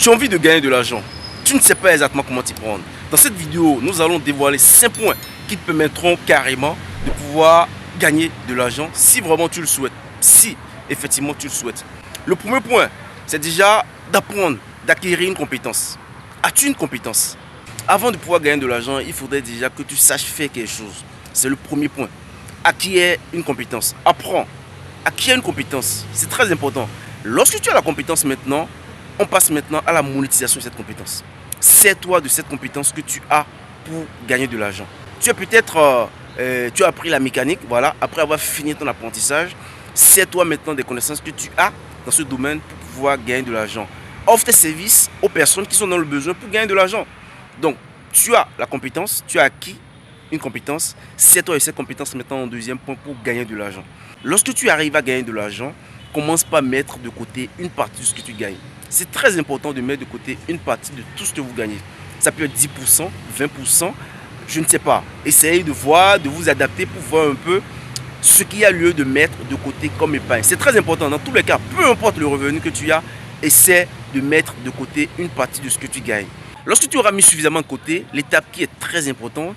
Tu as envie de gagner de l'argent, tu ne sais pas exactement comment t'y prendre. Dans cette vidéo, nous allons dévoiler 5 points qui te permettront carrément de pouvoir gagner de l'argent si vraiment tu le souhaites. Si effectivement tu le souhaites. Le premier point, c'est déjà d'apprendre, d'acquérir une compétence. As-tu une compétence? Avant de pouvoir gagner de l'argent, il faudrait déjà que tu saches faire quelque chose. C'est le premier point. Acquérir une compétence. Apprends. Acquérir une compétence. C'est très important. Lorsque tu as la compétence maintenant, on passe maintenant à la monétisation de cette compétence. Sers-toi de cette compétence que tu as pour gagner de l'argent. Tu as peut-être tu as appris la mécanique, voilà, après avoir fini ton apprentissage, sers-toi maintenant des connaissances que tu as dans ce domaine pour pouvoir gagner de l'argent. Offre tes services aux personnes qui sont dans le besoin pour gagner de l'argent. Donc, tu as la compétence, tu as acquis une compétence, sers-toi de cette compétence maintenant en deuxième point pour gagner de l'argent. Lorsque tu arrives à gagner de l'argent, commence par mettre de côté une partie de ce que tu gagnes. C'est très important de mettre de côté une partie de tout ce que vous gagnez. Ça peut être 10%, 20%, je ne sais pas. Essayez de voir, de vous adapter pour voir un peu ce qu'il y a lieu de mettre de côté comme épargne. C'est très important. Dans tous les cas, peu importe le revenu que tu as, essaie de mettre de côté une partie de ce que tu gagnes. Lorsque tu auras mis suffisamment de côté, l'étape qui est très importante,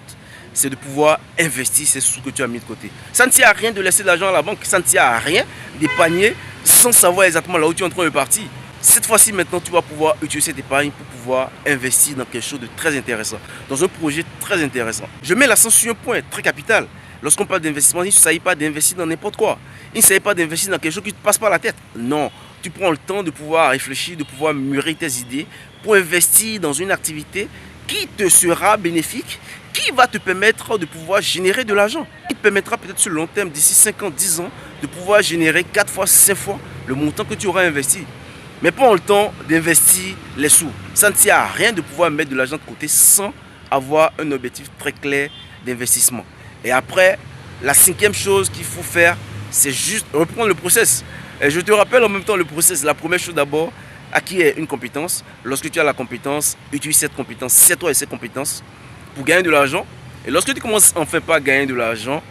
c'est de pouvoir investir ces sous que tu as mis de côté. Ça ne sert à rien de laisser de l'argent à la banque, ça ne sert à rien d'épargner sans savoir exactement là où tu es en train de partir. Cette fois-ci, maintenant, tu vas pouvoir utiliser cette épargne pour pouvoir investir dans quelque chose de très intéressant, dans un projet très intéressant. Je mets l'accent sur un point très capital. Lorsqu'on parle d'investissement, il ne s'agit pas d'investir dans n'importe quoi. Il ne s'agit pas d'investir dans quelque chose qui ne te passe par la tête. Non, tu prends le temps de pouvoir réfléchir, de pouvoir mûrir tes idées pour investir dans une activité qui te sera bénéfique, qui va te permettre de pouvoir générer de l'argent. Qui te permettra peut-être sur le long terme, d'ici 5 ans, 10 ans, de pouvoir générer 4 fois, 5 fois le montant que tu auras investi. Mais prends le temps d'investir les sous. Ça ne sert à rien de pouvoir mettre de l'argent de côté sans avoir un objectif très clair d'investissement. Et après, la cinquième chose qu'il faut faire, c'est juste reprendre le process. Et je te rappelle en même temps le process. La première chose d'abord, acquérir une compétence. Lorsque tu as la compétence, utilise cette compétence, sers-toi de cette compétence pour gagner de l'argent. Et lorsque tu commences enfin pas à gagner de l'argent,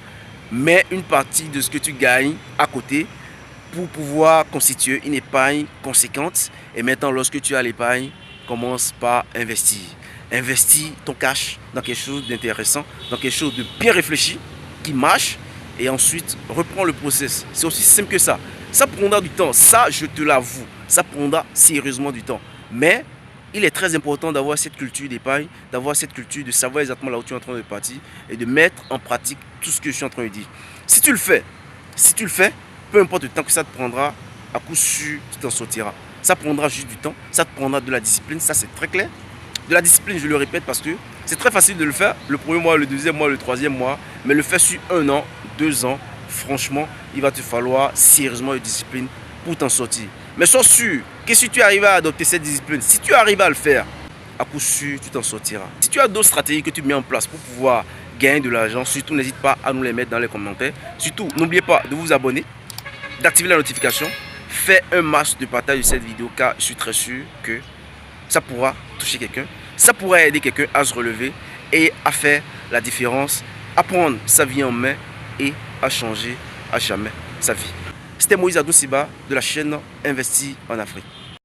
mets une partie de ce que tu gagnes à côté pour pouvoir constituer une épargne conséquente. Et maintenant, lorsque tu as l'épargne, commence par investir. Investis ton cash dans quelque chose d'intéressant, dans quelque chose de bien réfléchi, qui marche. Et ensuite, reprends le process. C'est aussi simple que ça. Ça prendra du temps. Ça, je te l'avoue. Ça prendra sérieusement du temps. Mais il est très important d'avoir cette culture d'épargne, d'avoir cette culture de savoir exactement là où tu es en train de partir et de mettre en pratique tout ce que je suis en train de dire. Si tu le fais, peu importe le temps que ça te prendra, à coup sûr, tu t'en sortiras. Ça prendra juste du temps, ça te prendra de la discipline, ça c'est très clair. De la discipline, je le répète parce que c'est très facile de le faire, le premier mois, le deuxième mois, le troisième mois, mais le faire sur 1 an, 2 ans, franchement, il va te falloir sérieusement de discipline pour t'en sortir. Mais sois sûr que si tu arrives à adopter cette discipline, si tu arrives à le faire, à coup sûr, tu t'en sortiras. Si tu as d'autres stratégies que tu mets en place pour pouvoir gagner de l'argent, surtout n'hésite pas à nous les mettre dans les commentaires. Surtout, n'oubliez pas de vous abonner, d'activer la notification, fais un max de partage de cette vidéo car je suis très sûr que ça pourra toucher quelqu'un, ça pourra aider quelqu'un à se relever et à faire la différence, à prendre sa vie en main et à changer à jamais sa vie. C'était Moïse Adousiba de la chaîne Investir en Afrique.